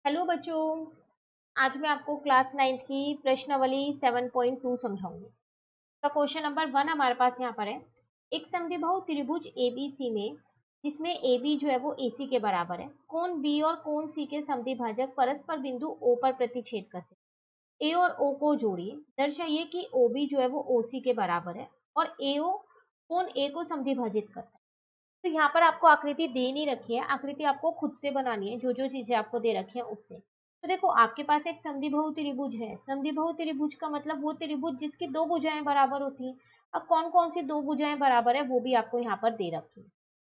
Hello बच्चों। आज मैं आपको क्लास 9 की प्रश्नावली 7.2 समझाऊंगी। तो क्वेश्चन नंबर 1 हमारे पास यहाँ पर है। एक समद्विबाहु त्रिभुज एबीसी में जिसमें AB जो है वो AC के बराबर है, कोण B और कोण C के समद्विभाजक परस्पर बिंदु O पर प्रतिच्छेद करते हैं। A और O को जोड़िए, दर्शाइए कि OB जो है वो OC के बराबर है और AO कोण A को समद्विभाजित करता है। तो यहाँ पर आपको आकृति दे नहीं रखी है, आकृति आपको खुद से बनानी है, जो जो चीजें आपको दे रखी है उससे। तो देखो आपके पास एक समद्विबाहु त्रिभुज है। समद्विबाहु त्रिभुज का मतलब वो त्रिभुज जिसकी दो भुजाएं बराबर होती हैं। अब कौन कौन सी दो भुजाएं बराबर है वो भी आपको यहाँ पर दे रखी है।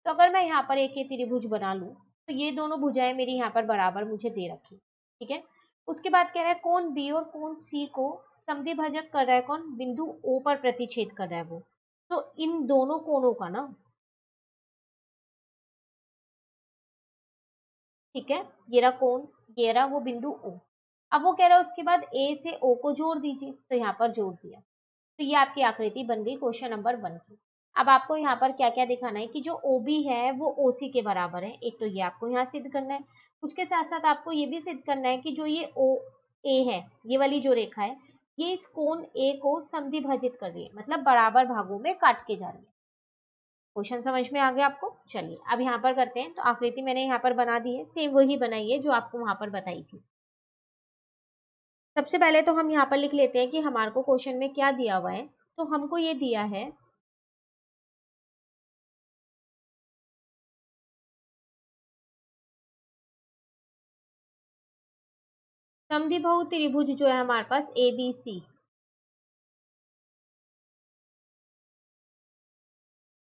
तो अगर मैं यहाँ पर एक ये त्रिभुज बना लूं तो ये दोनों भुजाएं मेरी यहाँ पर बराबर मुझे दे रखी, ठीक है। उसके बाद कह रहा है कोण बी और कोण सी को समद्विभाजक कर रहा है, कौन? बिंदु ओ पर प्रतिच्छेद कर रहा है वो। तो इन दोनों कोणों का ना, ठीक है, ये रहा कोण, ये रहा वो बिंदु O। अब वो कह रहा है उसके बाद A से O को जोड़ दीजिए, तो यहाँ पर जोड़ दिया। तो ये आपकी आकृति बन गई क्वेश्चन नंबर 1 की। अब आपको यहाँ पर क्या क्या दिखाना है कि जो OB है वो OC के बराबर है। एक तो ये आपको यहाँ सिद्ध करना है। उसके साथ साथ आपको ये भी सिद्ध करना है कि जो ये OA है, ये वाली जो रेखा है, ये इस कोण A को समद्विभाजित कर रही है, मतलब बराबर भागों में काट के जा रही है। क्वेश्चन समझ में आ गया आपको? चलिए अब यहाँ पर करते हैं। तो आकृति मैंने यहाँ पर बना दी है, सेम वही बनाई है जो आपको वहां पर बताई थी। सबसे पहले तो हम यहाँ पर लिख लेते हैं कि हमारे को क्वेश्चन में क्या दिया हुआ है। तो हमको ये दिया है समद्विबाहु त्रिभुज जो है हमारे पास ABC।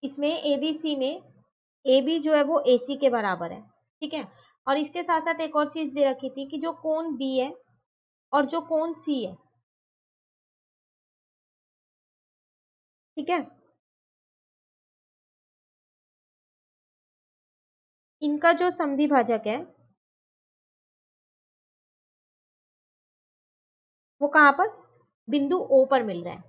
इसमें ABC में AB जो है वो AC के बराबर है, ठीक है। और इसके साथ साथ एक और चीज दे रखी थी कि जो कोण B है और जो कोण C है, ठीक है, इनका जो समद्विभाजक है वो कहाँ पर? बिंदु O पर मिल रहा है,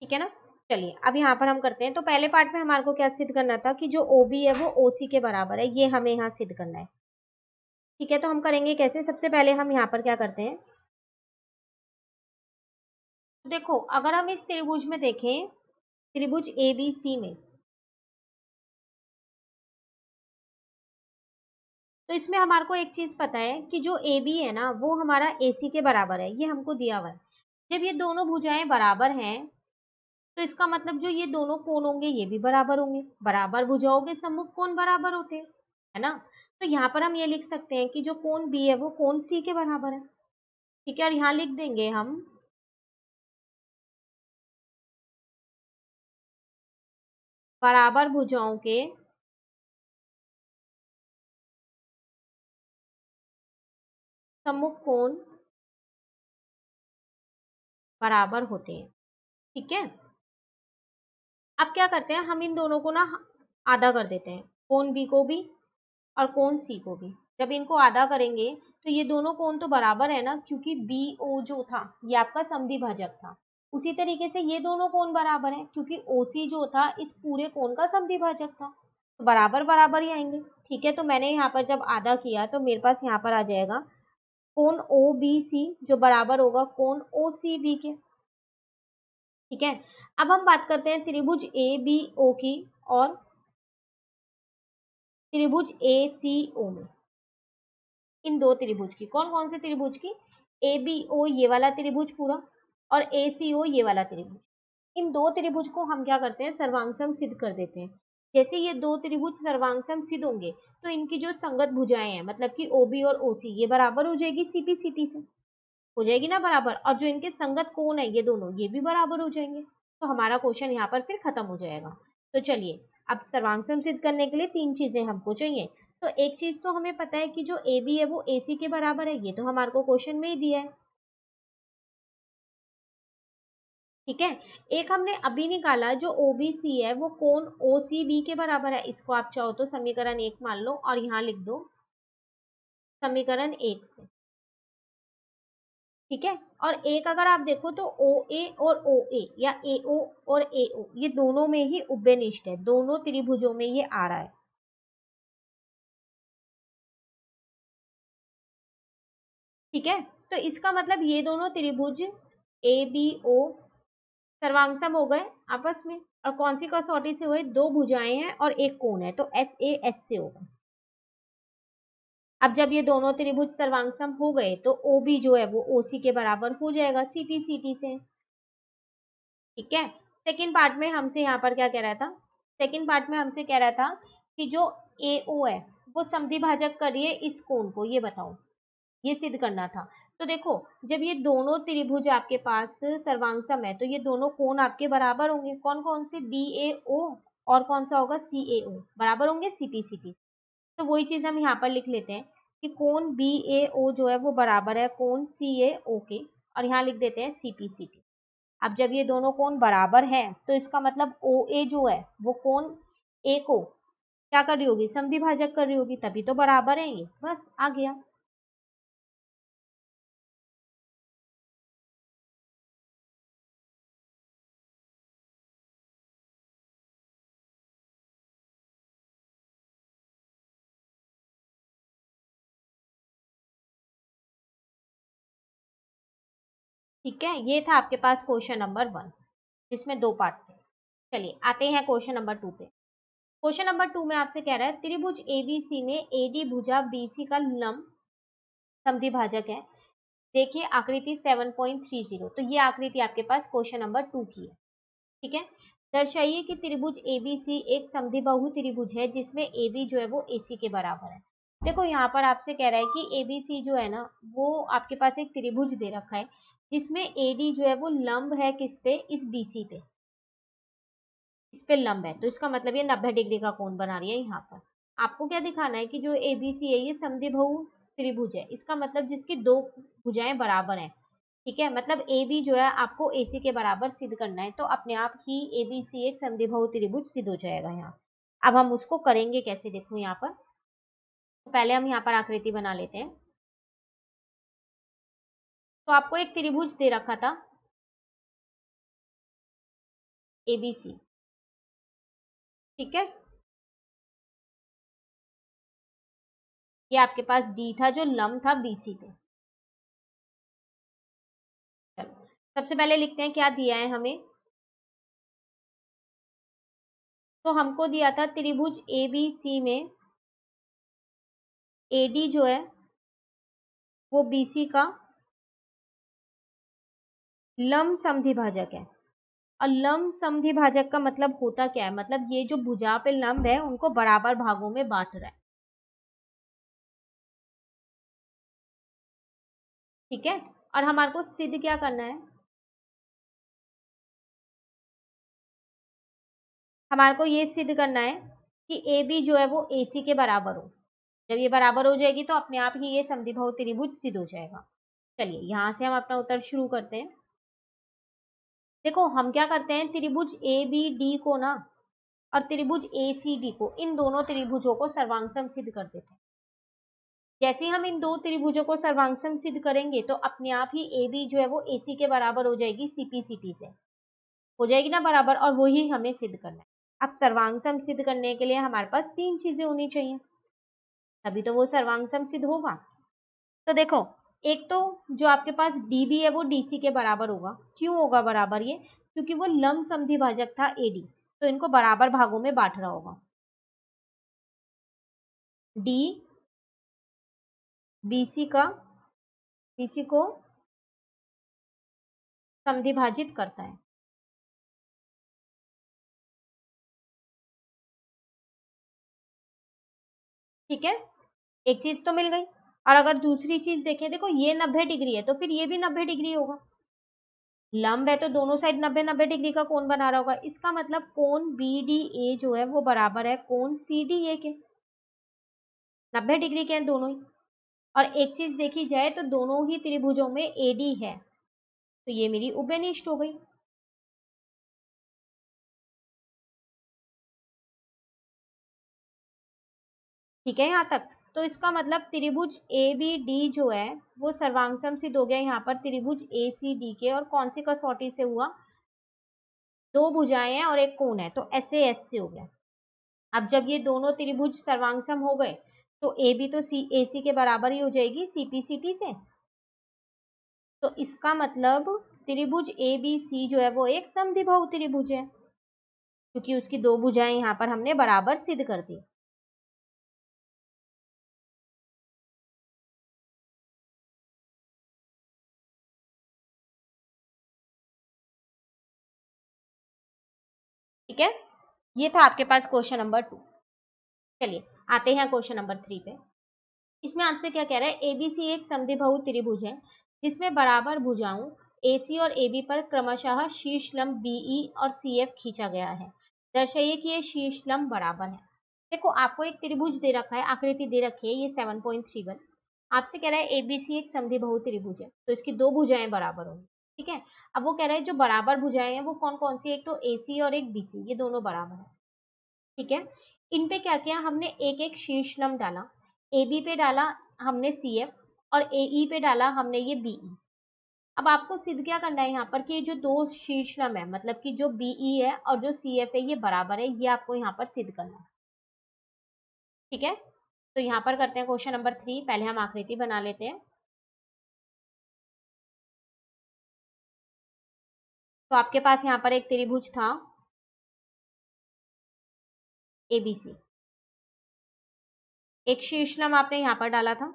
ठीक है ना। चलिए अब यहाँ पर हम करते हैं। तो पहले पार्ट में हमारे को क्या सिद्ध करना था कि जो OB है वो OC के बराबर है, ये हमें यहाँ सिद्ध करना है, ठीक है। तो हम करेंगे कैसे? सबसे पहले हम यहाँ पर क्या करते हैं, तो देखो अगर हम इस त्रिभुज में देखें, त्रिभुज ABC में, तो इसमें हमारे को एक चीज पता है कि जो AB है ना वो हमारा AC के बराबर है, ये हमको दिया हुआ है। जब ये दोनों भुजाएं बराबर हैं तो इसका मतलब जो ये दोनों कोण होंगे ये भी बराबर होंगे। बराबर भुजाओं के सम्मुख कोण बराबर होते हैं, है ना। तो यहाँ पर हम ये लिख सकते हैं कि जो कोण B है वो कोण C के बराबर है, ठीक है। और यहाँ लिख देंगे हम बराबर भुजाओं के सम्मुख कोण बराबर होते हैं, ठीक है। अब क्या करते हैं, हम इन दोनों को ना आधा कर देते हैं, कोण B को भी और कोण C को भी। जब इनको आधा करेंगे तो ये दोनों कोण तो बराबर है ना, क्योंकि BO जो था ये आपका समद्विभाजक था। उसी तरीके से ये दोनों कोण बराबर हैं क्योंकि OC जो था इस पूरे कोण का समद्विभाजक था। तो बराबर बराबर ही आएंगे, ठीक है। तो मैंने यहाँ पर जब आधा किया तो मेरे पास यहाँ पर आ जाएगा कोण OBC जो बराबर होगा कोण OCB के, ठीक है। अब हम बात करते हैं त्रिभुज ABO की और त्रिभुज ACO में। इन दो त्रिभुज की, कौन कौन से त्रिभुज की? ABO ये वाला त्रिभुज पूरा और ACO ये वाला त्रिभुज। इन दो त्रिभुज को हम क्या करते हैं, सर्वांग सिद्ध कर देते हैं। जैसे ये दो त्रिभुज सर्वांग सिद्ध होंगे तो इनकी जो संगत भुजाएं हैं, मतलब कि OB और OC, ये बराबर हो जाएगी CPCT से, हो जाएगी ना बराबर। और जो इनके संगत कोण है ये दोनों, ये भी बराबर हो जाएंगे। तो हमारा क्वेश्चन यहाँ पर फिर खत्म हो जाएगा। तो चलिए अब सर्वांग सिद्ध करने के लिए तीन चीजें हमको चाहिए। तो एक चीज तो हमें पता है कि जो AB है वो AC के बराबर है, ये तो हमारे को क्वेश्चन में ही दिया है, ठीक है। एक हमने अभी निकाला जो OBC है वो कोण OCB के बराबर है। इसको आप चाहो तो समीकरण 1 मान लो और यहाँ लिख दो समीकरण 1 से, ठीक है। और एक अगर आप देखो तो ओ ए और ओ ए या ए ओ और ए ओ, ये दोनों में ही उभयनिष्ठ है, दोनों त्रिभुजों में ये आ रहा है। ठीक है, तो इसका मतलब ये दोनों त्रिभुज ए बी ओ सर्वांगसम हो गए आपस में। और कौन सी कसौटी से हुए? दो भुजाएं हैं और एक कोण है, तो एस ए एस से होगा। अब जब ये दोनों त्रिभुज सर्वांगसम हो गए तो ओ बी जो है वो ओ सी के बराबर हो जाएगा सी टी से। ठीक है। सेकेंड पार्ट में हमसे यहाँ पर क्या कह रहा था? सेकेंड पार्ट में हमसे कह रहा था कि जो ए ओ है वो समद्वि भाजक कर रही है इस कोण को, ये बताओ, ये सिद्ध करना था। तो देखो, जब ये दोनों त्रिभुज आपके पास सर्वांगसम है तो ये दोनों कोण आपके बराबर होंगे। कौन कौन से? बी ए ओ और कौन सा होगा? सी ए ओ, बराबर होंगे सी टी। तो वही चीज हम यहाँ पर लिख लेते हैं कि कोण बी ए ओ जो है वो बराबर है कोण सी ए ओ के, और यहाँ लिख देते हैं सी टी। अब जब ये दोनों कोण बराबर है तो इसका मतलब ओ ए जो है वो कोण ए को क्या कर रही होगी? समद्विभाजक कर रही होगी, तभी तो बराबर है ये। बस आ गया। ठीक है, ये था आपके पास क्वेश्चन नंबर 1, जिसमें दो पार्ट थे। चलिए आते हैं क्वेश्चन नंबर 2 पे। क्वेश्चन नंबर 2 में आपसे कह रहा है त्रिभुज एबीसी में एडी भुजा बीसी का लंब समद्विभाजक है। देखिए आकृति 7.30। तो ये आकृति आपके पास क्वेश्चन नंबर 2 की है। ठीक है। दर्शाइए कि त्रिभुज एबीसी एक समद्विबाहु त्रिभुज है जिसमें एबी जो है वो एसी के बराबर है। देखो यहाँ पर आपसे कह रहा है कि एबीसी जो है ना वो आपके पास एक त्रिभुज दे रखा है जिसमें एडी जो है वो लंब है किस पे? इस बीसी पे, इस पे लंब है। तो इसका मतलब ये 90 डिग्री का कोण बना रही है यहाँ पर। आपको क्या दिखाना है कि जो एबीसी है ये समद्विबाहु त्रिभुज है, इसका मतलब जिसकी दो भुजाएं बराबर हैं। ठीक है, मतलब ए बी जो है आपको ए सी के बराबर सिद्ध करना है, तो अपने आप ही ए बी सी एक समद्विबाहु त्रिभुज सिद्ध हो जाएगा यहाँ। अब हम उसको करेंगे कैसे? देखो यहाँ पर, तो पहले हम यहाँ पर आकृति बना लेते हैं। तो आपको एक त्रिभुज दे रखा था ए बी सी। ठीक है, ये आपके पास डी था जो लंब था बीसी पे। चलो सबसे पहले लिखते हैं क्या दिया है हमें। तो हमको दिया था त्रिभुज ए बी सी में एडी जो है वो बीसी का लंब समद्विभाजक है। और लंब समद्विभाजक का मतलब होता क्या है? मतलब ये जो भुजा पे लंब है उनको बराबर भागों में बांट रहा है। ठीक है, और हमारे को सिद्ध क्या करना है? हमारे को ये सिद्ध करना है कि ए बी जो है वो ए सी के बराबर हो। जब ये बराबर हो जाएगी तो अपने आप ही ये समद्विबाहु त्रिभुज सिद्ध हो जाएगा। चलिए यहाँ से हम अपना उत्तर शुरू करते हैं। देखो हम क्या करते हैं, त्रिभुज ए बी डी को ना और त्रिभुज ए सी डी को, इन दोनों त्रिभुजों को सर्वांगसम सिद्ध कर देते हैं। जैसे ही हम इन दो त्रिभुजों को सर्वांगसम सिद्ध करेंगे तो अपने आप ही ए बी जो है वो ए सी के बराबर हो जाएगी सीपी सीटी से, हो जाएगी ना बराबर, और वही हमें सिद्ध करना है। अब सर्वांगसम सिद्ध करने के लिए हमारे पास तीन चीजें होनी चाहिए, तभी तो वो सर्वांगसम सिद्ध होगा। तो देखो, एक तो जो आपके पास डीबी है वो डीसी के बराबर होगा। क्यों होगा बराबर? ये क्योंकि वो लंब समद्विभाजक था एडी, तो इनको बराबर भागों में बांट रहा होगा। डी बीसी को समद्विभाजित करता है। ठीक है, एक चीज तो मिल गई। और अगर दूसरी चीज देखें, देखो ये 90 डिग्री है तो फिर ये भी 90 डिग्री होगा। लंब है तो दोनों साइड 90-90 डिग्री का कोण बना रहा होगा। इसका मतलब कोण बी डी ए जो है वो बराबर है कोण सी डी ए के, 90 डिग्री के हैं दोनों ही। और एक चीज देखी जाए तो दोनों ही त्रिभुजों में एडी है, तो ये मेरी उभयनिष्ठ हो गई। ठीक है यहाँ तक। तो इसका मतलब त्रिभुज ए बी डी जो है वो सर्वांग सिद्ध हो गया यहाँ पर त्रिभुज ए सी डी के, और कौन सी कसौटी से हुआ, दो भुजाएं हैं और एक कोण है, तो ऐसे एस से हो गया। अब जब ये दोनों त्रिभुज सर्वांगसम हो गए तो ए बी तो सी ए सी के बराबर ही हो जाएगी सीपी सी टी से। तो इसका मतलब त्रिभुज ए बी सी जो है वो एक समद्विबाहु त्रिभुज है, क्योंकि उसकी दो भुजाएं यहाँ पर हमने बराबर सिद्ध कर दी। ठीक है, ये था आपके पास क्वेश्चन नंबर 2। चलिए आते हैं क्वेश्चन नंबर 3 पे। इसमें आपसे क्या कह रहा है, एबीसी एक समद्विबाहु त्रिभुज है जिसमें बराबर भुजाओं एसी और एबी पर क्रमशः शीर्ष लंब बीई और सीएफ खींचा गया है। दर्शाइए कि ये शीर्ष लंब बराबर है। देखो आपको एक त्रिभुज दे रखा है, आकृति दे रखी है ये 7.31। आपसे कह रहा है एबीसी एक समद्विबाहु त्रिभुज है तो इसकी दो भुजाएं बराबर होंगी। ठीक है, अब वो कह रहा है जो बराबर भुजाएं हैं वो कौन कौन सी, एक तो एसी और एक बीसी, ये दोनों बराबर है। ठीक है, इन पे क्या किया हमने, एक एक शीर्ष लंब डाला। ए बी पे डाला हमने सी एफ और ए ई पे डाला हमने ये बीई। अब आपको सिद्ध क्या करना है यहाँ पर कि जो दो शीर्ष लंब है, मतलब कि जो बीई है और जो सी एफ है ये बराबर है, ये आपको यहाँ पर सिद्ध करना है। ठीक है, तो यहाँ पर करते हैं क्वेश्चन नंबर 3। पहले हम आकृति बना लेते हैं। तो आपके पास यहाँ पर एक त्रिभुज था एबीसी, एक शीर्ष लंब आपने यहाँ पर डाला था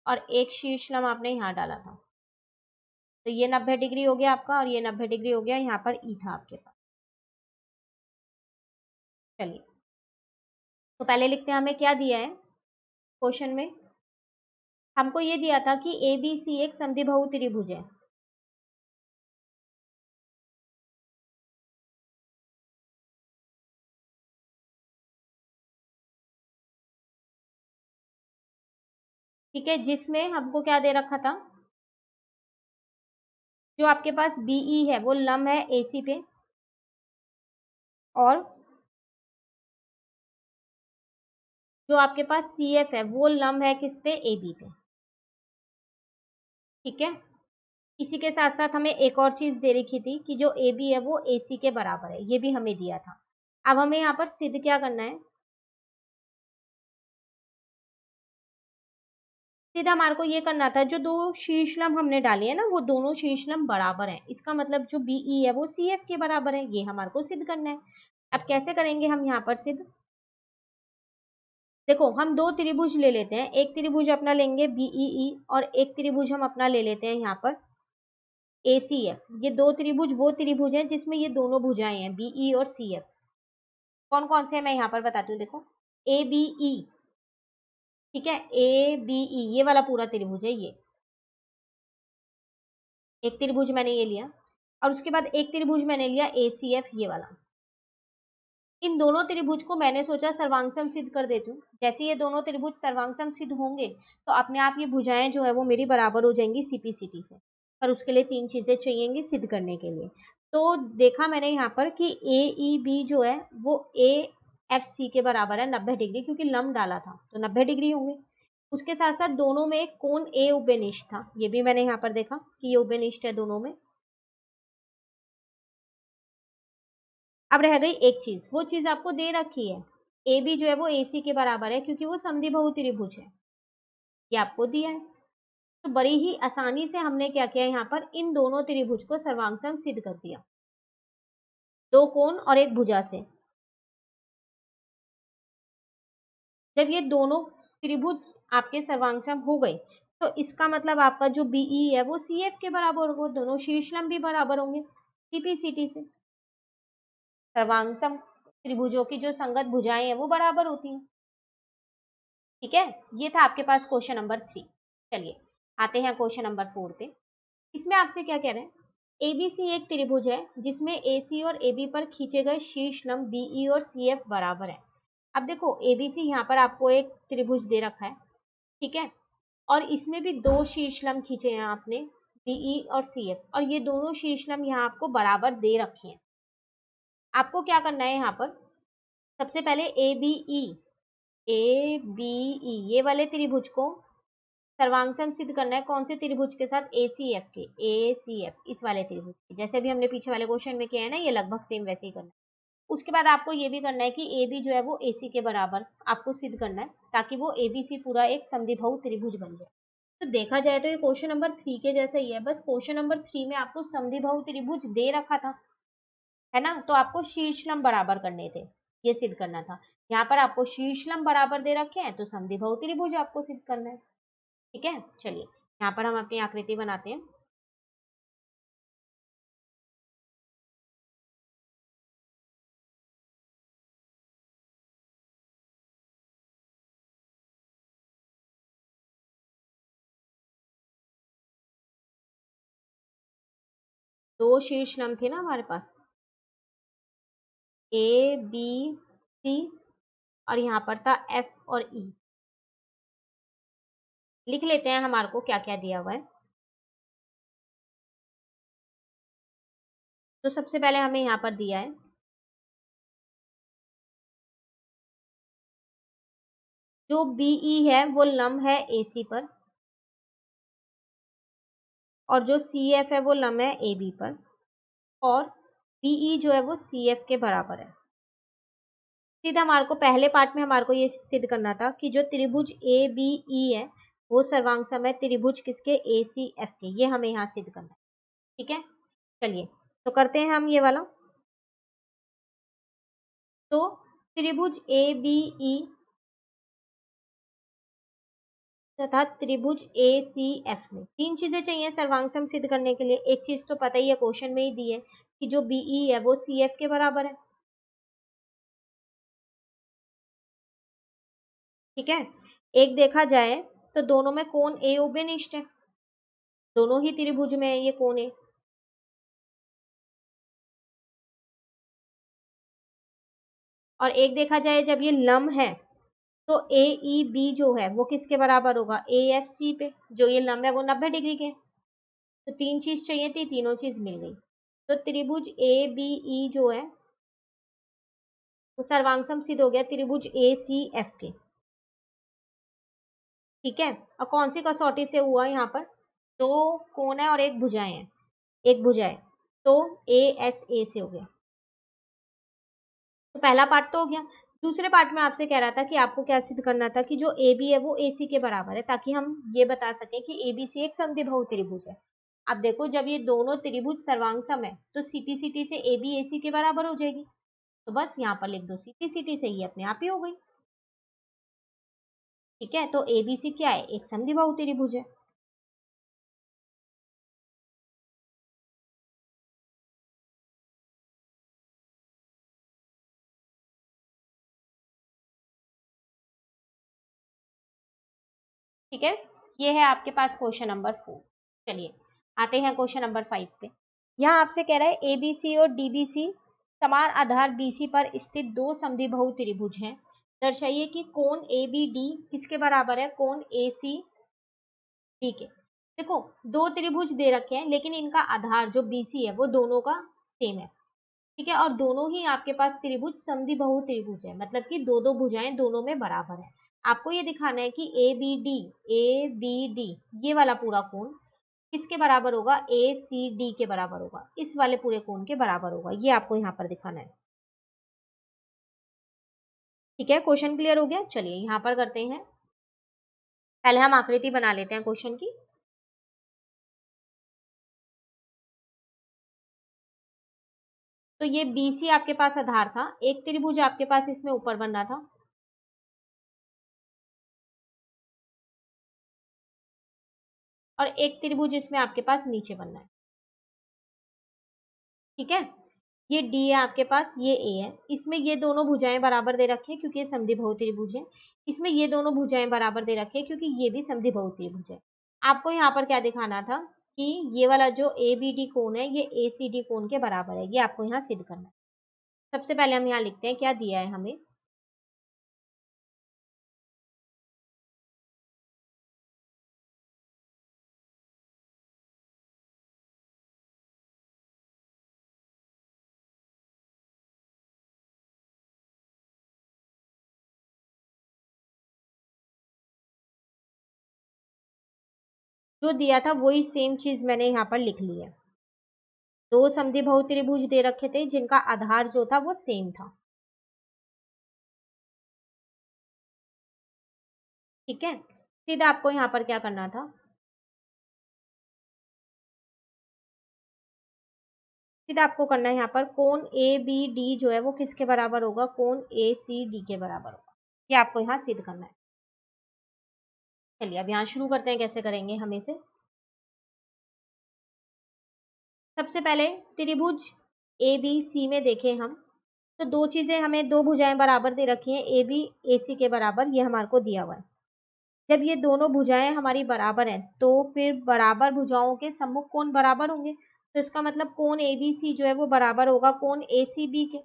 और एक शीर्ष लंब आपने यहाँ डाला था। तो ये 90 डिग्री हो गया आपका और ये 90 डिग्री हो गया, यहाँ पर ई था आपके पास। चलिए तो पहले लिखते हैं हमें क्या दिया है क्वेश्चन में। हमको ये दिया था कि ए बी सी एक समद्विबाहु त्रिभुज है। ठीक है, जिसमें हमको क्या दे रखा था, जो आपके पास बीई है वो लंब है एसी पे और जो आपके पास सी एफ है वो लंब है किस पे, ए बी पे। ठीक है, इसी के साथ साथ हमें एक और चीज दे रखी थी कि जो ए बी है वो ए सी के बराबर है, ये भी हमें दिया था। अब हमें यहाँ पर सिद्ध क्या करना है, सीधा हमारे को ये करना था जो दो शीर्ष लंब हमने डाले हैं ना वो दोनों शीर्ष लंब बराबर हैं, इसका मतलब जो बीई है वो सी एफ के बराबर है, ये हमारे को सिद्ध करना है। अब कैसे करेंगे हम यहाँ पर सिद्ध, देखो हम दो त्रिभुज ले लेते हैं, एक त्रिभुज अपना लेंगे बीई और एक त्रिभुज हम अपना ले लेते हैं यहाँ पर एसीएफ। ये दो त्रिभुज वो त्रिभुज हैं जिसमें ये दोनों भुजाएं हैं बीई और सीएफ। कौन कौन से हैं मैं यहाँ पर बताती हूँ, देखो ए बी ई। ठीक है, ए बी ई ये वाला पूरा त्रिभुज है, ये एक त्रिभुज मैंने ये लिया और उसके बाद एक त्रिभुज मैंने लिया ए सी एफ ये वाला। इन दोनों त्रिभुज को मैंने सोचा सर्वांगसम सिद्ध कर देती हूँ। जैसे ये दोनों त्रिभुज सर्वांगसम सिद्ध होंगे तो अपने आप ये भुजाएं जो है वो मेरी बराबर हो जाएंगी सीपीसीटी से। पर उसके लिए तीन चीजें चाहिएंगी सिद्ध करने के लिए। तो देखा मैंने यहाँ पर कि ए ई बी जो है वो ए एफ सी के बराबर है 90 डिग्री, क्योंकि लंब डाला था तो 90 डिग्री होंगे। उसके साथ साथ दोनों में एक कोण ए उभयनिष्ठ था, ये भी मैंने यहाँ पर देखा कि ये उभयनिष्ठ है दोनों में। अब रह गई एक चीज, वो चीज आपको दे रखी है ए बी जो है वो ए सी के बराबर है क्योंकि वो समद्विबाहु त्रिभुज है, ये आपको दिया है। तो बड़ी ही आसानी से हमने क्या किया यहाँ पर, इन दोनों त्रिभुज को सर्वांगसम सिद्ध कर दिया, दो कोण और एक भुजा से। जब ये दोनों त्रिभुज आपके सर्वांगसम हो गए तो इसका मतलब आपका जो बीई है वो सी एफ के बराबर होगा, दोनों शीर्षलंब भी बराबर होंगे सीपीसीटी से। सर्वांगसम त्रिभुजों की जो संगत भुजाएं हैं वो बराबर होती हैं। ठीक है, ये था आपके पास क्वेश्चन नंबर 3। चलिए आते हैं क्वेश्चन नंबर 4 पे। इसमें आपसे क्या कह रहे हैं, एबीसी एक त्रिभुज है जिसमें एसी और एबी पर खींचे गए शीर्ष लंब बीई और सीएफ बराबर है। अब देखो एबीसी यहाँ पर आपको एक त्रिभुज दे रखा है, ठीक है, और इसमें भी दो शीर्ष लंब खींचे हैं आपने बीई और सीएफ, और ये दोनों शीर्ष लंब यहाँ आपको बराबर दे रखे हैं। आपको क्या करना है यहाँ पर, सबसे पहले A B E A B E ये वाले त्रिभुज को सर्वांग सिद्ध करना है कौन से त्रिभुज के साथ, ए सी एफ के, ए सी एफ इस वाले त्रिभुज के, जैसे भी हमने पीछे वाले क्वेश्चन में किया है ना, ये लगभग सेम वैसे ही करना है। उसके बाद आपको ये भी करना है कि ए बी जो है वो ए सी के बराबर आपको सिद्ध करना है, ताकि वो ए बी सी पूरा एक समद्विबाहु त्रिभुज बन जाए। तो देखा जाए तो ये क्वेश्चन नंबर 3 के जैसा ही है, बस क्वेश्चन नंबर 3 में आपको समद्विबाहु त्रिभुज दे रखा था, है ना, तो आपको शीर्षलंब बराबर करने थे, ये सिद्ध करना था। यहाँ पर आपको शीर्षलंब बराबर दे रखे हैं, तो समद्विबाहु त्रिभुज आपको सिद्ध करना है। ठीक है, चलिए यहाँ पर हम अपनी आकृति बनाते हैं। दो शीर्षलंब थे ना हमारे पास, ए बी सी, और यहाँ पर था एफ और ई। लिख लेते हैं हमारे को क्या क्या दिया हुआ है। तो सबसे पहले हमें यहाँ पर दिया है जो बीई है वो लंब है एसी पर, और जो सी एफ है वो लंब है ए बी पर, और बीई जो है वो सी एफ के बराबर है। सीधा हमारे को पहले पार्ट में हमारे को ये सिद्ध करना था कि जो त्रिभुज ए बी ई है वो सर्वांग सम है त्रिभुज किसके, ए सी एफ के, ये हमें यहाँ सिद्ध करना है। ठीक है, चलिए तो करते हैं हम ये वाला। तो त्रिभुज ए बी ई तथा त्रिभुज ए सी एफ में तीन चीजें चाहिए सर्वांग सिद्ध करने के लिए। एक चीज तो पता ही है, क्वेश्चन में ही दी है कि जो बीई है वो सी एफ के बराबर है। ठीक है, एक देखा जाए तो दोनों में कोण ए उभयनिष्ठ है, दोनों ही त्रिभुज में है ये कोण ए। और एक देखा जाए जब ये लंब है तो ए ई बी जो है वो किसके बराबर होगा, ए एफ सी पे, जो ये लंब है वो 90 डिग्री के। तो तीन चीज चाहिए थी, तीनों चीज मिल गई। तो त्रिभुज ए बी ई जो है वो सर्वांग सिद्ध हो गया त्रिभुज ए सी एफ के। ठीक है, और कौन सी कसौटी से हुआ यहाँ पर, दो कोण है और एक भुजाएं है, एक भुजा है, तो ए एस ए से हो गया। तो पहला पार्ट तो हो गया। दूसरे पार्ट में आपसे कह रहा था कि आपको क्या सिद्ध करना था कि जो ए बी है वो ए सी के बराबर है, ताकि हम ये बता सकें कि ए बी सी एक समद्विबाहु त्रिभुज है। अब देखो जब ये दोनों त्रिभुज सर्वांग सम है तो सीटी सीटी से ए बी ए सी के बराबर हो जाएगी, तो बस यहाँ पर लिख दो सीटी सीटी से, ये अपने आप ही हो गई। ठीक है, तो ए बी सी क्या है, एक समद्विबाहु त्रिभुज है। ठीक है, ये है आपके पास क्वेश्चन नंबर 4। चलिए आते हैं क्वेश्चन नंबर 5 पे। यहाँ आपसे कह रहा है एबीसी और डीबीसी समान आधार बीसी पर स्थित दो समद्विबाहु त्रिभुज हैं, दर्शाइए कि कोण ए बी डी किसके बराबर है, कोण ए सी डी के। देखो दो त्रिभुज दे रखे हैं लेकिन इनका आधार जो बीसी है वो दोनों का सेम है। ठीक है, और दोनों ही आपके पास त्रिभुज समद्विबाहु त्रिभुज है, मतलब कि दो दो भुजाएं दोनों में बराबर है। आपको ये दिखाना है कि ए बी डी ये वाला पूरा कोण किसके बराबर होगा, ए सी डी के बराबर होगा, इस वाले पूरे कोण के बराबर होगा, ये आपको यहाँ पर दिखाना है। ठीक है, क्वेश्चन क्लियर हो गया। चलिए यहाँ पर करते हैं, पहले हम आकृति बना लेते हैं क्वेश्चन की। तो ये बीसी आपके पास आधार था, एक त्रिभुज आपके पास इसमें ऊपर बन रहा था, और एक त्रिभुज इसमें आपके पास नीचे बनना है। ठीक है, ये डी है आपके पास, ये ए है, इसमें ये दोनों भुजाएं बराबर दे रखी है क्योंकि ये समद्विबाहु त्रिभुज है। इसमें ये दोनों भुजाएं बराबर दे रखी है क्योंकि ये भी समद्विबाहु त्रिभुज है। आपको यहाँ पर क्या दिखाना था कि ये वाला जो ए बी डी कोण है ये ए सी डी कोण के बराबर है, ये आपको यहाँ सिद्ध करना है। सबसे पहले हम यहाँ लिखते हैं क्या दिया है हमें। जो दिया था वही सेम चीज मैंने यहाँ पर लिख ली है। दो समद्विबाहु त्रिभुज दे रखे थे जिनका आधार जो था वो सेम था। ठीक है, सीधा आपको यहाँ पर क्या करना था, सीधा आपको करना है यहाँ पर कोण ए बी डी जो है वो किसके बराबर होगा, कोण ए सी डी के बराबर होगा। ये आपको यहाँ सिद्ध करना है। चलिए अब यहाँ शुरू करते हैं, कैसे करेंगे हम इसे। सबसे पहले त्रिभुज ए बी सी में देखें हम, तो दो चीजें हमें, दो भुजाएं बराबर दे रखी हैं, ए बी ए सी के बराबर, ये हमारे को दिया हुआ है। जब ये दोनों भुजाएं हमारी बराबर हैं तो फिर बराबर भुजाओं के सम्मुख कोण बराबर होंगे, तो इसका मतलब कोण ए बी सी जो है वो बराबर होगा कोण ए सी बी के।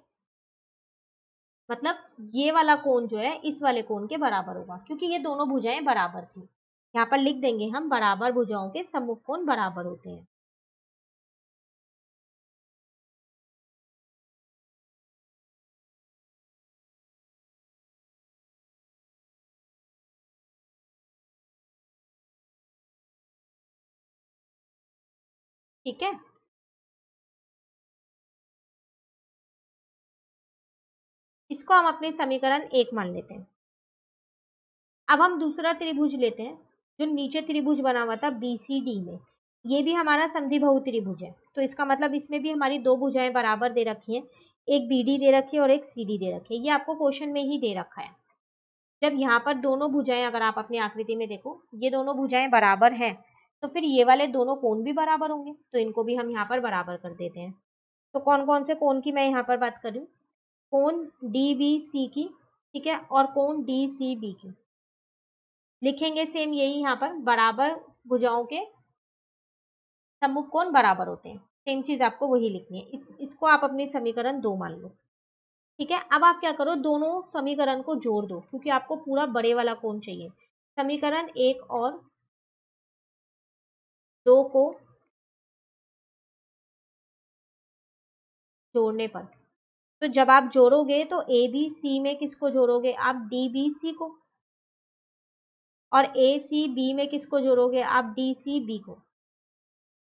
मतलब ये वाला कोण जो है इस वाले कोण के बराबर होगा, क्योंकि ये दोनों भुजाएं बराबर थी। यहाँ पर लिख देंगे हम, बराबर भुजाओं के सम्मुख कोण बराबर होते हैं। ठीक है, इसको हम अपने समीकरण 1 मान लेते हैं। अब हम दूसरा त्रिभुज लेते हैं जो नीचे त्रिभुज बना हुआ था बी सी डी में। ये भी हमारा समद्विबाहु त्रिभुज है, तो इसका मतलब इसमें भी हमारी दो भुजाएं बराबर दे रखी हैं, एक बी डी दे रखी है और एक सी डी दे रखी है। ये आपको क्वेश्चन में ही दे रखा है। जब यहाँ पर दोनों भुजाएं, अगर आप अपनी आकृति में देखो, ये दोनों भुजाएं बराबर हैं, तो फिर ये वाले दोनों कोण भी बराबर होंगे, तो इनको भी हम यहाँ पर बराबर कर देते हैं। तो कौन कौन से कोण की मैं यहाँ पर बात कर रही हूँ, कोण डी बी सी की, ठीक है, और कोण डी सी बी की। लिखेंगे सेम यही, यहाँ पर बराबर भुजाओं के सम्मुख कोण बराबर होते हैं, सेम चीज आपको वही लिखनी है। इसको आप अपनी समीकरण 2 मान लो। ठीक है, अब आप क्या करो, दोनों समीकरण को जोड़ दो, क्योंकि आपको पूरा बड़े वाला कोण चाहिए। समीकरण 1 और 2 को जोड़ने पर, तो जब आप जोड़ोगे तो ए बी सी में किसको जोड़ोगे आप, डी बी सी को, और ए सी बी में किसको जोड़ोगे आप, डी सी बी को।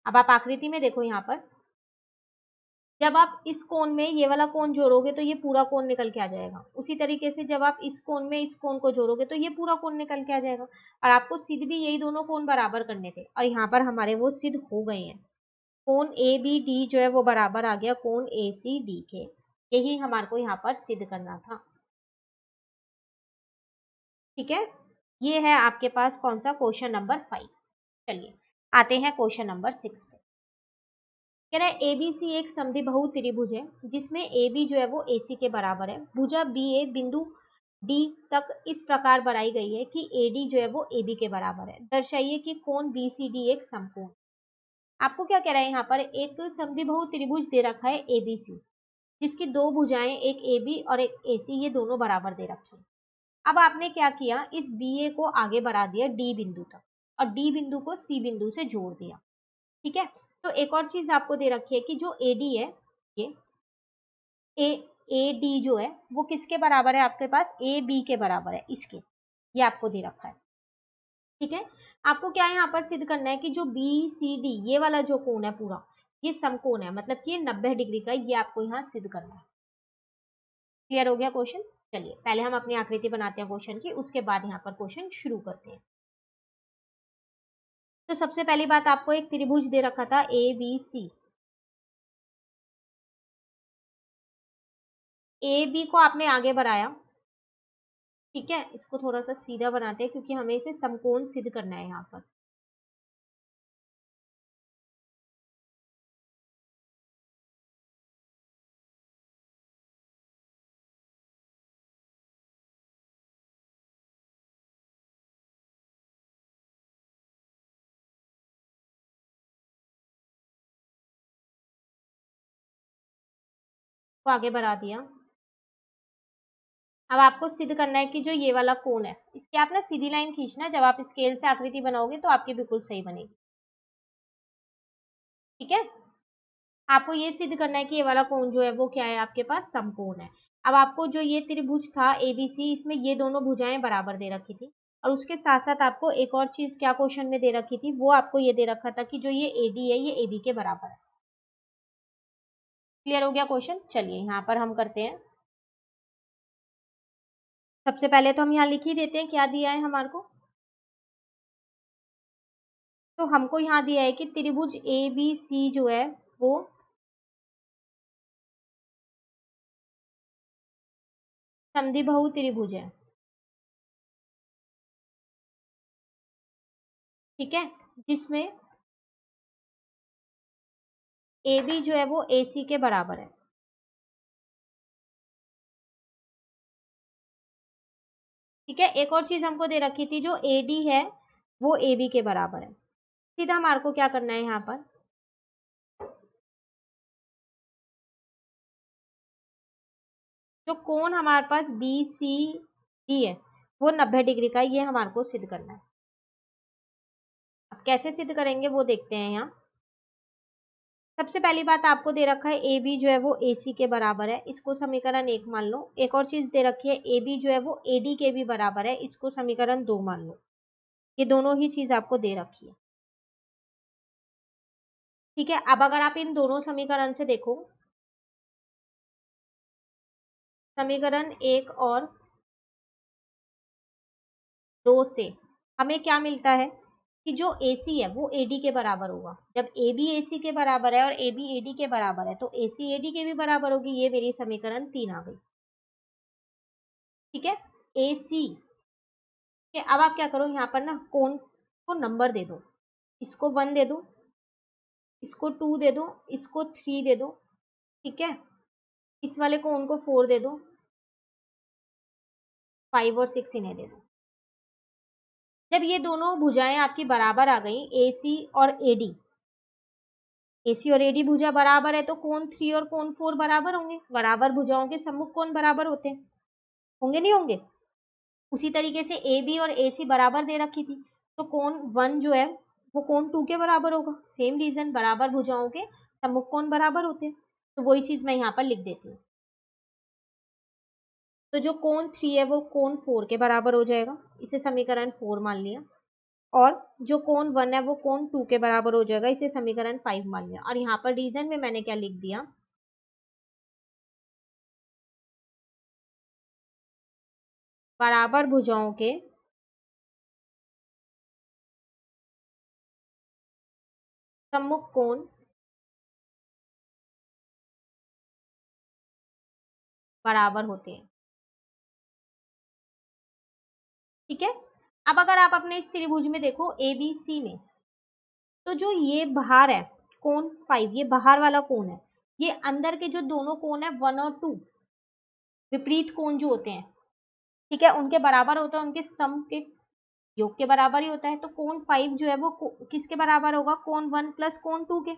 अब आप आकृति में देखो, यहाँ पर जब आप इस कोण में ये वाला कोण जोड़ोगे तो ये पूरा कोण निकल के आ जाएगा। उसी तरीके से जब आप इस कोण में इस कोण को जोड़ोगे तो ये पूरा कोण निकल के आ जाएगा। और आपको सिद्ध भी यही दोनों कोण बराबर करने थे, और यहाँ पर हमारे वो सिद्ध हो गए हैं। कोण ए बी डी जो है वो बराबर आ गया कोण ए सी डी के। यही हमारे को यहाँ पर सिद्ध करना था। ठीक है, ये है आपके पास कौन सा, क्वेश्चन नंबर 5। चलिए आते हैं क्वेश्चन नंबर 6 पे। कह रहा है एबीसी एक समद्विबाहु त्रिभुज है जिसमें ए बी जो है वो ए सी के बराबर है। भुजा बी ए बिंदु डी तक इस प्रकार बनाई गई है कि ए डी जो है वो ए बी के बराबर है। दर्शाइए कि कोण बी सी डी एक समकोण। आपको क्या कह रहा है, यहाँ पर एक समद्विबाहु त्रिभुज दे रखा है एबीसी, जिसकी दो भुजाएं, एक ए बी और एक ए सी, ये दोनों बराबर दे रखी है। अब आपने क्या किया, इस बी ए को आगे बढ़ा दिया डी बिंदु तक, और डी बिंदु को सी बिंदु से जोड़ दिया। ठीक है, तो एक और चीज आपको दे रखी है कि जो एडी है, ये ए ए डी जो है वो किसके बराबर है आपके पास, ए बी के बराबर है इसके। ये आपको दे रखा है। ठीक है, आपको क्या यहाँ पर सिद्ध करना है कि जो बी सी डी ये वाला जो कोण है पूरा, ये समकोण है, मतलब कि ये 90 डिग्री का, ये आपको यहाँ सिद्ध करना है। क्लियर हो गया क्वेश्चन। चलिए पहले हम अपनी आकृति बनाते हैं क्वेश्चन की, उसके बाद यहाँ पर क्वेश्चन शुरू करते हैं। तो सबसे पहली बात, आपको एक त्रिभुज दे रखा था A B C. A B को आपने आगे बढ़ाया, ठीक है, इसको थोड़ा सा सीधा बनाते हैं क्योंकि हमें इसे समकोण सिद्ध करना है। यहाँ पर को आगे बढ़ा दिया। अब आपको सिद्ध करना है कि जो ये वाला कोण है, इसकी आप ना सीधी लाइन खींचना, जब आप स्केल से आकृति बनाओगे तो आपकी बिल्कुल सही बनेगी। ठीक है, आपको ये सिद्ध करना है कि ये वाला कोण जो है वो क्या है, आपके पास समकोण है। अब आपको जो ये त्रिभुज था एबीसी, इसमें ये दोनों भुजाएं बराबर दे रखी थी, और उसके साथ साथ आपको एक और चीज क्या क्वेश्चन में दे रखी थी, वो आपको ये दे रखा था कि जो ये AD है ये AB के बराबर है। क्लियर हो गया क्वेश्चन? चलिए यहाँ पर हम करते हैं। सबसे पहले तो हम यहाँ लिख ही देते हैं क्या दिया है हमारे को। तो हमको यहाँ दिया है कि त्रिभुज ABC जो है वो समद्विबाहु त्रिभुज है। ठीक है, जिसमें AB जो है वो AC के बराबर है। ठीक है, एक और चीज हमको दे रखी थी, जो AD है वो AB के बराबर है। सीधा हमारे को क्या करना है यहाँ पर, जो कोण हमारे पास BCD है वो 90 डिग्री का, ये हमारे को सिद्ध करना है। अब कैसे सिद्ध करेंगे वो देखते हैं यहाँ। सबसे पहली बात आपको दे रखा है AB जो है वो AC के बराबर है, इसको समीकरण 1 मान लो। एक और चीज दे रखी है AB जो है वो AD के भी बराबर है, इसको समीकरण 2 मान लो। ये दोनों ही चीज आपको दे रखी है। ठीक है, अब अगर आप इन दोनों समीकरण से देखो, समीकरण 1 और 2 से हमें क्या मिलता है कि जो AC है वो AD के बराबर होगा। जब AB AC के बराबर है और AB AD के बराबर है तो AC AD के भी बराबर होगी। ये मेरी समीकरण 3 आ गई। ठीक है, AC के अब आप क्या करो, यहाँ पर ना कोण को नंबर दे दो। इसको 1 दे दो, इसको 2 दे दो, इसको 3 दे दो। ठीक है, इस वाले कोण को 4 दे दो, 5 और 6 इन्हें दे दो। जब ये दोनों भुजाएं आपकी बराबर आ गई, AC और AD, AC और AD भुजा बराबर है तो कोण 3 और कोण 4 बराबर होंगे। बराबर भुजाओं के सम्मुख कोण बराबर होते हैं, होंगे नहीं होंगे? उसी तरीके से AB और AC बराबर दे रखी थी तो कोण 1 जो है वो कोण 2 के बराबर होगा। सेम रीजन, बराबर भुजाओं के सम्मुख कोण बराबर होते हैं, तो वही चीज मैं यहाँ पर लिख देती हूँ। तो जो कोण 3 है वो कोण 4 के बराबर हो जाएगा, इसे समीकरण 4 मान लिया। और जो कोण 1 है वो कोण 2 के बराबर हो जाएगा, इसे समीकरण 5 मान लिया। और यहाँ पर रीजन में मैंने क्या लिख दिया, बराबर भुजाओं के सम्मुख कोण बराबर होते हैं। ठीक है, अब अगर आप अपने इस त्रिभुज में देखो ABC में, तो जो ये बाहर है कोण 5, ये बाहर वाला कोण है, ये अंदर के जो दोनों कोण है 1 और 2, विपरीत कोण जो होते हैं, ठीक है, उनके बराबर होता है, उनके सम के योग के बराबर ही होता है। तो कोण 5 जो है वो किसके बराबर होगा, कोण 1 प्लस कोण 2 के।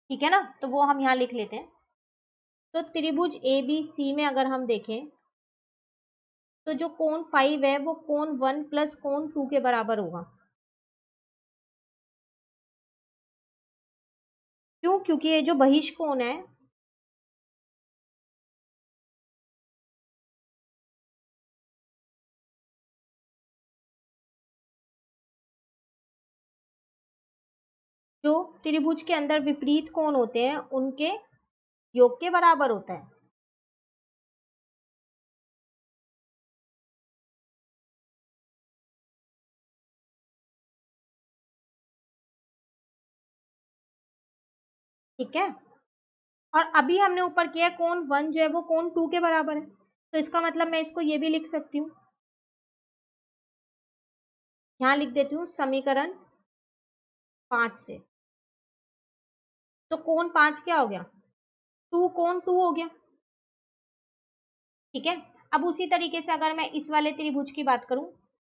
ठीक है ना, तो वो हम यहाँ लिख लेते हैं। तो त्रिभुज ABC में अगर हम देखें तो जो कोण 5 है वो कोण 1 प्लस कोण 2 के बराबर होगा। क्यों? क्योंकि ये जो बहिष्कोण है जो त्रिभुज के अंदर विपरीत कोण होते हैं उनके योग के बराबर होता है। ठीक है, और अभी हमने ऊपर किया कोण 1 जो है वो कोण 2 के बराबर है, तो इसका मतलब मैं इसको ये भी लिख सकती हूँ, यहाँ लिख देती हूँ समीकरण 5 से। तो कोण 5 क्या हो गया, 2 कोण 2 हो गया। ठीक है, अब उसी तरीके से अगर मैं इस वाले त्रिभुज की बात करूं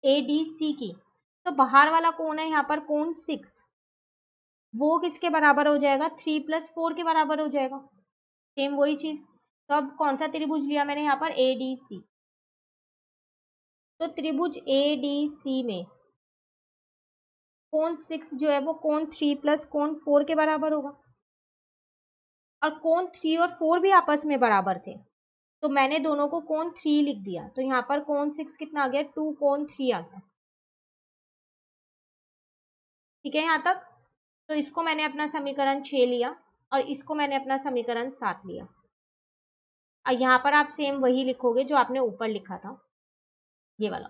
ADC की, तो बाहर वाला कोण है यहाँ पर कोण 6, वो किसके बराबर हो जाएगा, 3 प्लस 4 के बराबर हो जाएगा। सेम वही चीज। तो अब कौन सा त्रिभुज लिया मैंने यहाँ पर, ADC। तो त्रिभुज ADC में कोण 6 जो है वो कोण 3 प्लस कोण 4 के बराबर होगा, और कोण 3 और 4 भी आपस में बराबर थे, तो मैंने दोनों को कोण 3 लिख दिया, तो यहाँ पर कोण 6 कितना आ गया, 2 कोण 3 आ गया। ठीक है यहाँ तक। तो इसको मैंने अपना समीकरण 6 लिया और इसको मैंने अपना समीकरण 7 लिया। और यहाँ पर आप सेम वही लिखोगे जो आपने ऊपर लिखा था, ये वाला।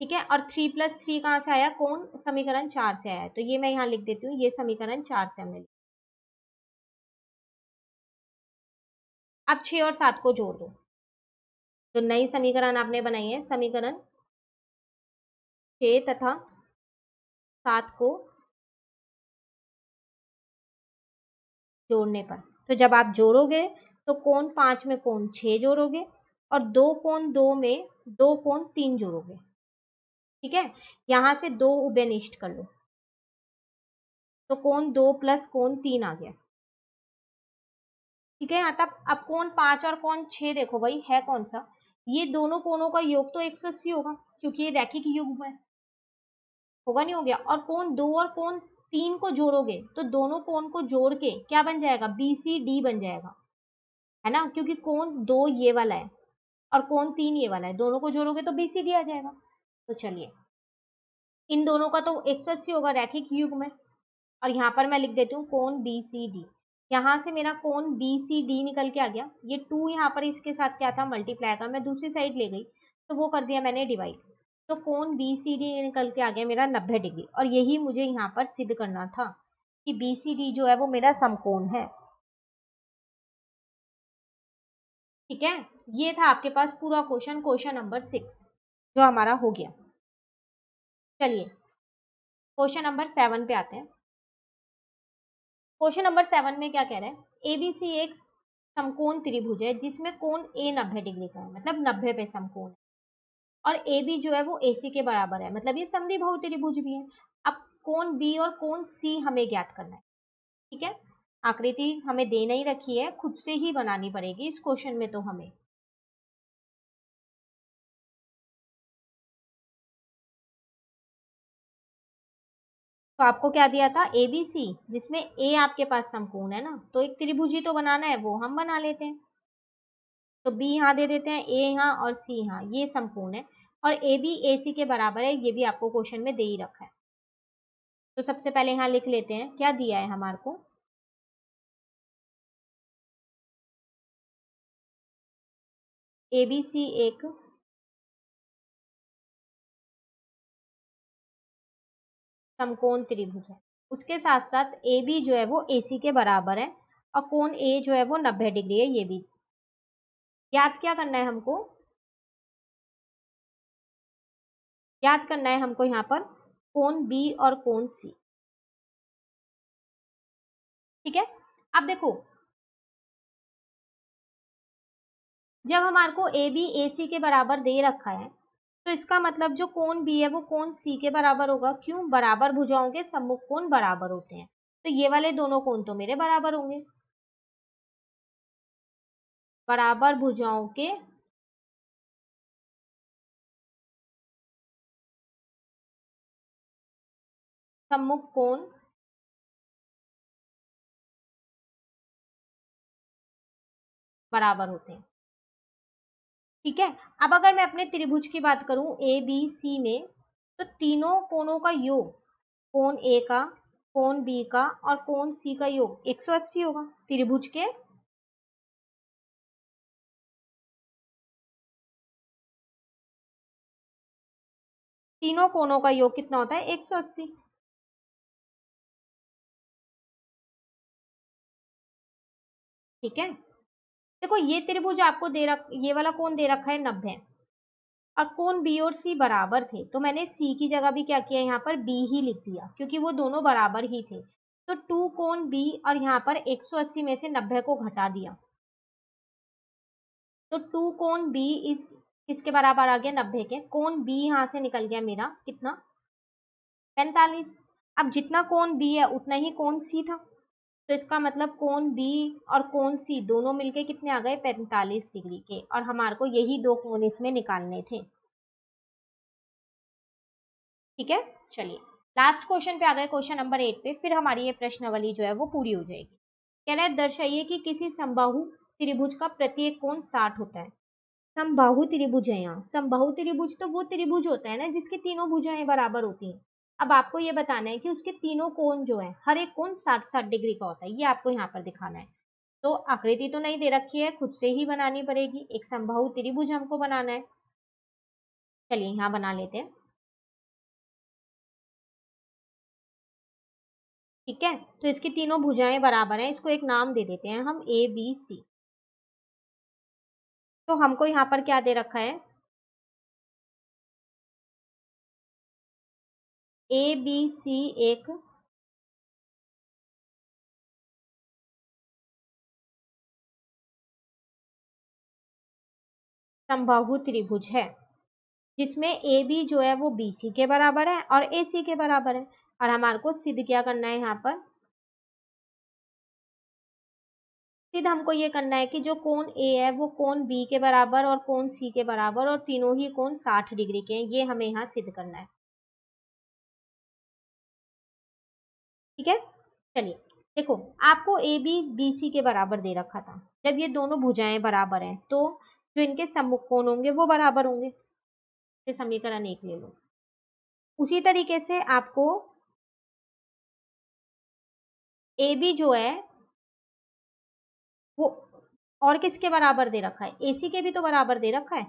ठीक है, और 3 + 3 कहाँ से आया, कोण समीकरण 4 से आया, तो ये मैं यहाँ लिख देती हूँ, ये समीकरण 4 से हमने। अब 6 और 7 को जोड़ दो, तो नई समीकरण आपने बनाई है, समीकरण 6 तथा 7 को जोड़ने पर, तो जब आप जोड़ोगे तो कोण 5 में कोण 6 जोड़ोगे और 2 कोण 2 में 2 कोण 3 जोड़ोगे। ठीक है, यहां से 2 उभयनिष्ठ कर लो, तो कोण 2 + कोण 3 आ गया। ठीक है, यहाँ तक। अब कोण 5 और कोण 6 देखो भाई है कौन सा, ये दोनों कोणों का योग तो 180 होगा, क्योंकि ये रैखिक युग्म है, होगा नहीं, हो गया। और कोण 2 और कोण 3 को जोड़ोगे तो दोनों कोण को जोड़ के क्या बन जाएगा, BCD बन जाएगा, है ना, क्योंकि कोण 2 ये वाला है और कोण 3 ये वाला है, दोनों को जोड़ोगे तो BCD आ जाएगा। तो चलिए, इन दोनों का तो 180 होगा, रैखिक युग्म में। और यहाँ पर मैं लिख देती हूँ कोण BCD। यहाँ से मेरा कोण BCD निकल के आ गया, ये 2 यहाँ पर इसके साथ क्या था, मल्टीप्लाई का, मैं दूसरी साइड ले गई तो वो कर दिया मैंने डिवाइड, तो कोण BCD निकल के आ गया मेरा 90 डिग्री। और यही मुझे यहाँ पर सिद्ध करना था कि BCD जो है वो मेरा समकोण है। ठीक है, ये था आपके पास पूरा क्वेश्चन, क्वेश्चन नंबर 6 जो हमारा हो गया। चलिए क्वेश्चन नंबर 7 पे आते हैं। क्वेश्चन नंबर 7 में क्या कह रहे हैं, एबीसी एक समकोण त्रिभुज है जिसमें कोण ए 90 डिग्री का है, मतलब 90 पे समकोण है, और ए बी जो है वो AC के बराबर है, मतलब ये समद्विबाहु त्रिभुज भी है। अब कोण बी और कोण सी हमें ज्ञात करना है। ठीक है, आकृति हमें दे नहीं रखी है, खुद से ही बनानी पड़ेगी इस क्वेश्चन में, तो हमें तो आपको क्या दिया था, ABC, जिसमें ए आपके पास समकोण है ना, तो एक त्रिभुज ही तो बनाना है, वो हम बना लेते हैं। तो बी यहाँ दे देते हैं, ए यहाँ और सी यहाँ, ये समकोण है, और ए बी ए सी के बराबर है, ये भी आपको क्वेश्चन में दे ही रखा है। तो सबसे पहले यहाँ लिख लेते हैं क्या दिया है हमारे को, ए बी सी एक समकोण त्रिभुज है, उसके साथ साथ ए बी जो है वो ए सी के बराबर है, और कोण ए जो है वो 90 डिग्री है, ये भी याद क्या करना है हमको, याद करना है हमको यहाँ पर कोण बी और कोण सी। ठीक है, अब देखो जब हमारे को ए बी ए सी के बराबर दे रखा है, तो इसका मतलब जो कोण बी है वो कोण सी के बराबर होगा, क्यों, बराबर भुजाओं के सम्मुख कोण बराबर होते हैं, तो ये वाले दोनों कोण तो मेरे बराबर होंगे, बराबर भुजाओं के सम्मुख कोण बराबर होते हैं। ठीक है, अब अगर मैं अपने त्रिभुज की बात करूं ए बी सी में, तो तीनों कोणों का योग, कोण ए का, कोण बी का और कोण सी का योग 180 होगा त्रिभुज के, तीनों कोणों का योग कितना होता है, 180। ठीक है, देखो ये त्रिभुज आपको ये वाला कोण दे रखा है 90, और कोण बी और सी बराबर थे, तो मैंने सी की जगह भी क्या किया, यहाँ पर बी ही लिख दिया, क्योंकि वो दोनों बराबर ही थे। तो 2 कोण बी और यहाँ पर 180 में से 90 को घटा दिया, तो 2 कोण बी इस किसके बराबर आ गया, 90 के, कोण बी यहाँ से निकल गया मेरा कितना, 45। अब जितना कोण बी है उतना ही कोण सी था, तो इसका मतलब कोण बी और कोण सी दोनों मिलके कितने आ गए, 45 डिग्री के, और हमारे को यही दो कोण इसमें निकालने थे। ठीक है, चलिए लास्ट क्वेश्चन पे आ गए, क्वेश्चन नंबर 8 पे, फिर हमारी ये प्रश्नावली जो है वो पूरी हो जाएगी। कह रहा है दर्शाइए कि किसी समबाहु त्रिभुज का प्रत्येक कोण 60 होता है। समबाहु त्रिभुज है यहाँ। समबाहु त्रिभुज तो वो त्रिभुज होता है ना जिसकी तीनों भुजाएं बराबर होती हैं। अब आपको ये बताना है कि उसके तीनों कोण जो है, हर एक कोण 60-60 डिग्री का होता है, ये आपको यहाँ पर दिखाना है। तो आकृति तो नहीं दे रखी है, खुद से ही बनानी पड़ेगी। एक समबाहु त्रिभुज हमको बनाना है। चलिए यहाँ बना लेते हैं। ठीक है, तो इसकी तीनों भुजाएं बराबर हैं, इसको एक नाम दे देते हैं हम ए बी सी। तो हमको यहाँ पर क्या दे रखा है, ए बी सी एक समबाहु त्रिभुज है जिसमें ए बी जो है वो बी सी के बराबर है और ए सी के बराबर है। और हमारे को सिद्ध क्या करना है, यहाँ पर सिद्ध हमको ये करना है कि जो कोण ए है वो कोण बी के बराबर और कोण सी के बराबर और तीनों ही कोण 60 डिग्री के हैं, ये हमें यहाँ सिद्ध करना है। ठीक है, चलिए देखो, आपको ए बी बी सी के बराबर दे रखा था। जब ये दोनों भुजाएं बराबर हैं तो जो इनके सम्मुख कोण होंगे वो बराबर होंगे। समीकरण 1 ले लो। उसी तरीके से आपको ए बी जो है वो और किसके बराबर दे रखा है, ए सी के भी तो बराबर दे रखा है।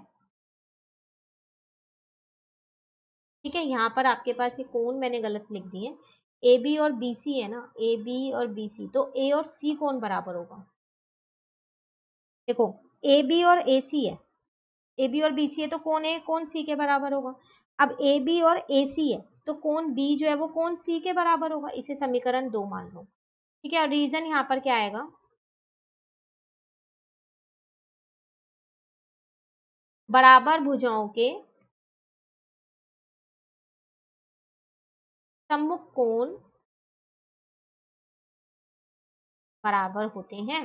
ठीक है, यहाँ पर आपके पास ये कोण मैंने गलत लिख दिए, ए बी और बी सी है ना, ए बी और बी सी, तो ए और सी कोण बराबर होगा। देखो, ए बी और ए सी है, ए बी और बी सी है तो कौन ए कौन सी के बराबर होगा। अब ए बी और ए सी है तो कौन बी जो है वो कौन सी के बराबर होगा, इसे समीकरण 2 मान लो। ठीक है, और रीजन यहाँ पर क्या आएगा, बराबर भुजाओं के सम्मुख कोण बराबर होते हैं।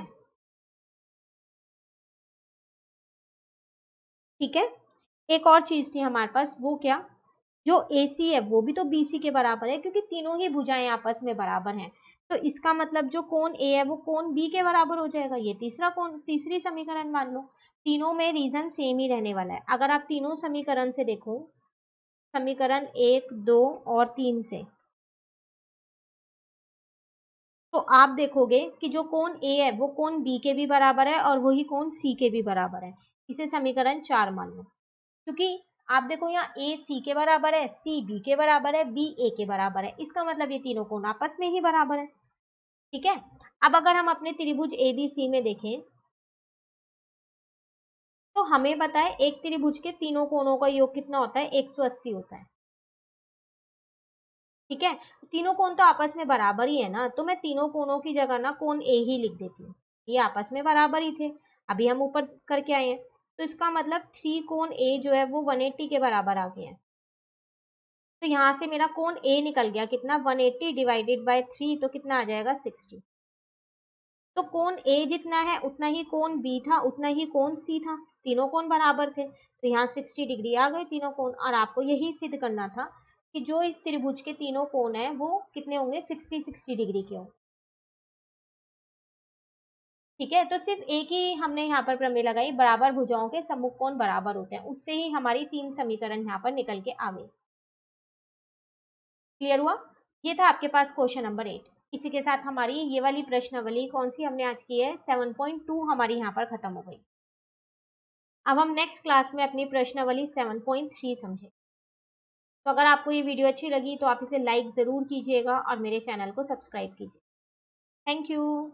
ठीक है, एक और चीज थी हमारे पास, वो क्या, जो AC है वो भी तो BC के बराबर है क्योंकि तीनों ही भुजाएं आपस में बराबर हैं। तो इसका मतलब जो कोण A है वो कोण B के बराबर हो जाएगा। ये तीसरा कोण, तीसरी समीकरण मान लो। तीनों में रीजन सेम ही रहने वाला है। अगर आप तीनों समीकरण से देखो, समीकरण 1, 2 और 3 से, तो आप देखोगे कि जो कोण A है वो कोण B के भी बराबर है और वही कोण C के भी बराबर है। इसे समीकरण 4 मान लो। क्योंकि आप देखो यहाँ ए सी के बराबर है, सी बी के बराबर है, बी ए के बराबर है, इसका मतलब ये तीनों कोण आपस में ही बराबर है। ठीक है, अब अगर हम अपने त्रिभुज ए बी सी में देखें तो हमें पता है एक त्रिभुज के तीनों कोणों का योग कितना होता है, 180 होता है। ठीक है, तीनों कोण तो आपस में बराबर ही है ना, तो मैं तीनों कोणों की जगह ना कोण ए ही लिख देती हूँ। ये आपस में बराबर ही थे, अभी हम ऊपर करके आए हैं, तो इसका मतलब 3 कोण ए जो है वो 180 के बराबर आ गए हैं। तो यहाँ से मेरा कोण ए निकल गया कितना, 180 डिवाइडेड बाय 3, तो कितना आ जाएगा 60। तो कोण ए जितना है उतना ही कोण बी था, उतना ही कोण सी था, तीनों कोण बराबर थे, तो यहाँ 60 डिग्री आ गए तीनों कोण। और आपको यही सिद्ध करना था कि जो इस त्रिभुज के तीनों कोण है वो कितने होंगे, 60-60 डिग्री के होंगे। ठीक है, तो सिर्फ एक ही हमने यहाँ पर प्रमेय लगाई, बराबर भुजाओं के सम्मुख कोण बराबर होते हैं, उससे ही हमारी 3 समीकरण यहाँ पर निकल के आ गई। क्लियर हुआ, ये था आपके पास क्वेश्चन नंबर 8। इसी के साथ हमारी ये वाली प्रश्नावली कौन सी हमने आज की है, 7.2 हमारी यहाँ पर खत्म हो गई। अब हम नेक्स्ट क्लास में अपनी प्रश्नावली 7.3 समझे। तो अगर आपको ये वीडियो अच्छी लगी तो आप इसे लाइक जरूर कीजिएगा और मेरे चैनल को सब्सक्राइब कीजिए। Thank you.